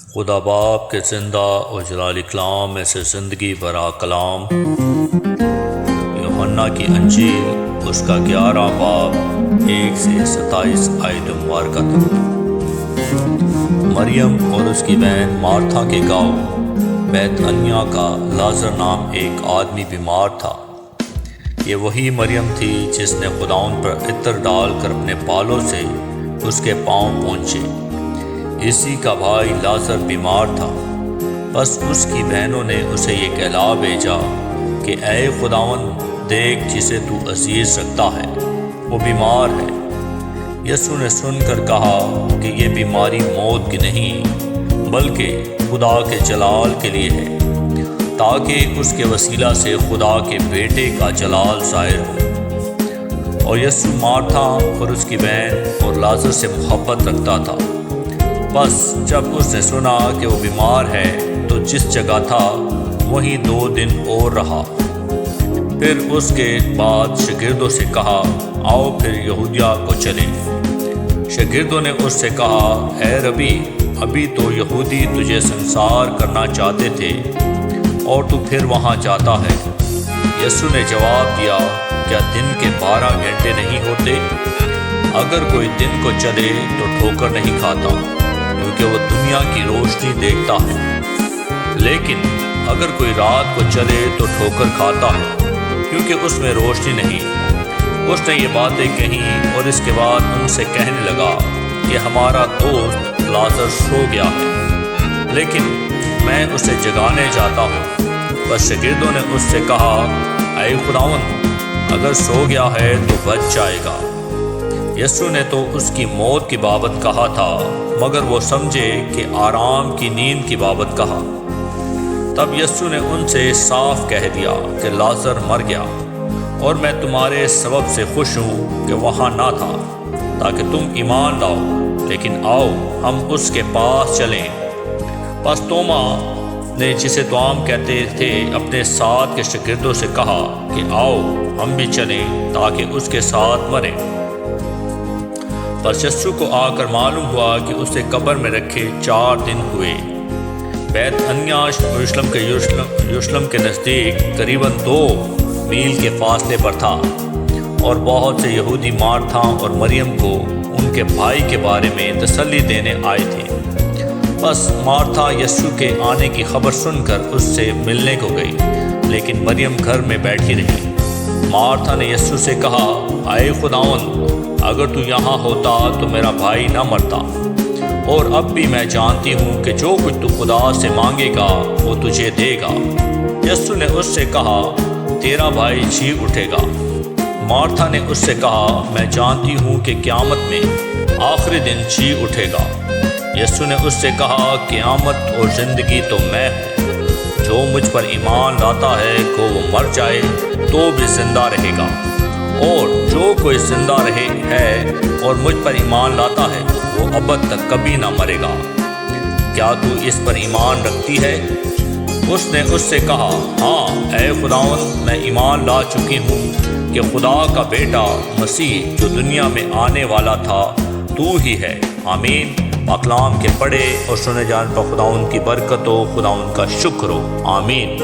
خدا باپ کے زندہ و جلال کلام میں سے زندگی برا کلام یوحنا کی انجیل اس کا 11 باب 1 سے 27 آیت مبارکہ تک۔ مریم اور اس کی بہن مارتھا کے گاؤں بیت عنیہ کا لازر نام ایک آدمی بیمار تھا۔ یہ وہی مریم تھی جس نے خداوند پر عطر ڈال کر اپنے بالوں سے اس کے پاؤں پونچھے۔ اسی کا بھائی لازر بیمار تھا۔ بس اس کی بہنوں نے اسے یہ کہلا بھیجا کہ اے خداوند دیکھ جسے تو عزیز رکھتا ہے وہ بیمار ہے۔ یسوع نے سن کر کہا کہ یہ بیماری موت کی نہیں بلکہ خدا کے جلال کے لیے ہے، تاکہ اس کے وسیلہ سے خدا کے بیٹے کا جلال ظاہر ہو۔ اور یسوع مارتھا اور اس کی بہن اور لازر سے محبت رکھتا تھا۔ بس جب اس نے سنا کہ وہ بیمار ہے تو جس جگہ تھا وہیں 2 دن اور رہا۔ پھر اس کے بعد شاگردوں سے کہا آؤ پھر یہودیہ کو چلیں۔ شاگردوں نے اس سے کہا اے ربی، ابھی تو یہودی تجھے سنسار کرنا چاہتے تھے اور تو پھر وہاں جاتا ہے۔ یسوع نے جواب دیا کیا دن کے 12 گھنٹے نہیں ہوتے؟ اگر کوئی دن کو چلے تو ٹھوکر نہیں کھاتا کیونکہ وہ دنیا کی روشنی دیکھتا ہے، لیکن اگر کوئی رات کو چلے تو ٹھوکر کھاتا ہے کیونکہ اس میں روشنی نہیں۔ اس نے یہ باتیں کہیں اور اس کے بعد ان سے کہنے لگا کہ ہمارا دوست لازر سو گیا ہے، لیکن میں اسے جگانے جاتا ہوں۔ بس شاگردوں نے اس سے کہا اے خداوند اگر سو گیا ہے تو بچ جائے گا۔ یسوع نے تو اس کی موت کی بابت کہا تھا، مگر وہ سمجھے کہ آرام کی نیند کی بابت کہا۔ تب یسوع نے ان سے صاف کہہ دیا کہ لازر مر گیا، اور میں تمہارے سبب سے خوش ہوں کہ وہاں نہ تھا تاکہ تم ایمان لاؤ، لیکن آؤ ہم اس کے پاس چلیں۔ پس توما نے جسے توام کہتے تھے اپنے ساتھ کے شاگردوں سے کہا کہ آؤ ہم بھی چلیں تاکہ اس کے ساتھ مریں۔ پس یسوع کو آ کر معلوم ہوا کہ اسے قبر میں رکھے 4 دن ہوئے۔ بیت عنیہ یروشلم کے نزدیک قریباً 2 میل کے فاصلے پر تھا، اور بہت سے یہودی مارتھا اور مریم کو ان کے بھائی کے بارے میں تسلی دینے آئے تھے۔ بس مارتھا یسوع کے آنے کی خبر سن کر اس سے ملنے کو گئی، لیکن مریم گھر میں بیٹھی رہی۔ مارتھا نے یسوع سے کہا اے خداوند اگر تو یہاں ہوتا تو میرا بھائی نہ مرتا، اور اب بھی میں جانتی ہوں کہ جو کچھ تو خدا سے مانگے گا وہ تجھے دے گا۔ یسوع نے اس سے کہا تیرا بھائی جی اٹھے گا۔ مارتھا نے اس سے کہا میں جانتی ہوں کہ قیامت میں آخری دن جی اٹھے گا۔ یسوع نے اس سے کہا قیامت اور زندگی تو میں ہوں، جو مجھ پر ایمان لاتا ہے کہ وہ مر جائے تو بھی زندہ رہے گا، اور جو کوئی زندہ رہے ہے اور مجھ پر ایمان لاتا ہے وہ ابد تک کبھی نہ مرے گا۔ کیا تو اس پر ایمان رکھتی ہے؟ اس نے اس سے کہا ہاں اے خداوند میں ایمان لا چکی ہوں کہ خدا کا بیٹا مسیح جو دنیا میں آنے والا تھا تو ہی ہے۔ آمین۔ پاکلام کے پڑھے اور سنے جان پر خداوند کی برکت ہو، خداوند کا شکر ہو۔ آمین۔